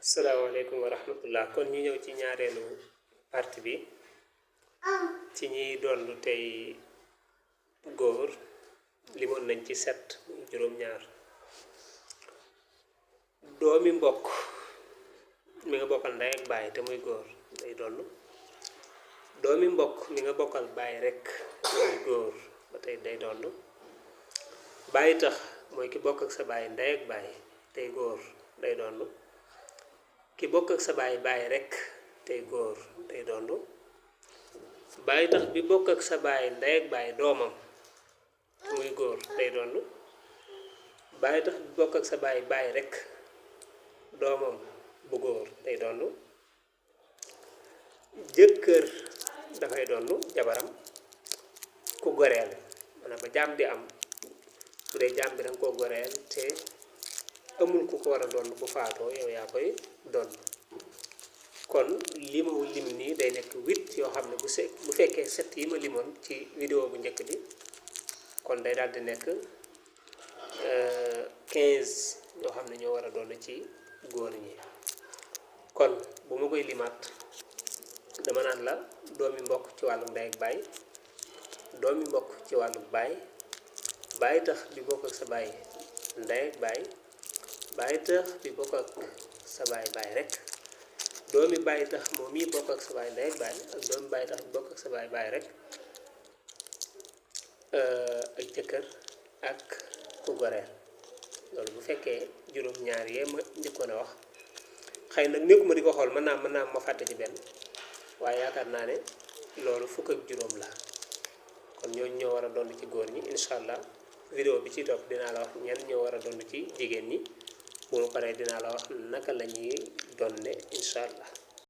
salaamaaleykum wa rahmatullah kon ñu ñëw ci ñaareelu partie bi ci ñiy doon tey góor limoon nañ ci 7 muy juróom-ñaar doomi mbokk mi nga bokkal ndey ak baay te muy góor day doon doomi mbokk mi nga bokkal baay rek muy góor ba tey day doon baay tax mooy ki bokk ak sa baay ndey ak baay tey góor day doon ki bokk ak sa baay rek tey góor day doon baay tax bi bokk ak sa baay ndey ak baay doomam muy góor day doon baay tax bi bokk ak sa baay rek doomam bu góor day doon jëkkër dafay doon jabaram ku goreel maanaam ba jaam di am bu dee jaam bi danga koo goreel te amul ku ko war a doon bu faatoo yow yaa koy doon kon li ma lim nii day nekk 8 yoo xam ne bu fekkee 7 yi ma limoon ci vidéo bu njëkk bi kon day daal di nekk 15 yoo xam ne ñoo war a doon ci góor ñi kon bu ma koy limaat dama naan la doomi mbokk ci wàllu ndey ak baay doomi mbokk ci wàllu baay baay tax bi bokk ak sa baay ndey ak baay baay tax bi bokk ak sa baay rek doomi baay tax moom mii bokk ak sa baay ndey ak baay ak doomi baay tax bi bokk ak sa baay rek ak jëkkër ak ku goreel loolu bu fekkee juróom-ñaar yee ma njëkkoon a wax xëy nag nekkuma di ko xool mën naa ma fàtte ci benn waaye yaakaar naa ne loolu fukk ak juróom la kon ñooñu ñoo war a doon ci góor ñi incha allah vidéo bi ci topp dinaa la wax ñenn ñoo war a doon ci jigéen ñi bu ma paree dinaa la wax naka la ñuy donne incha allah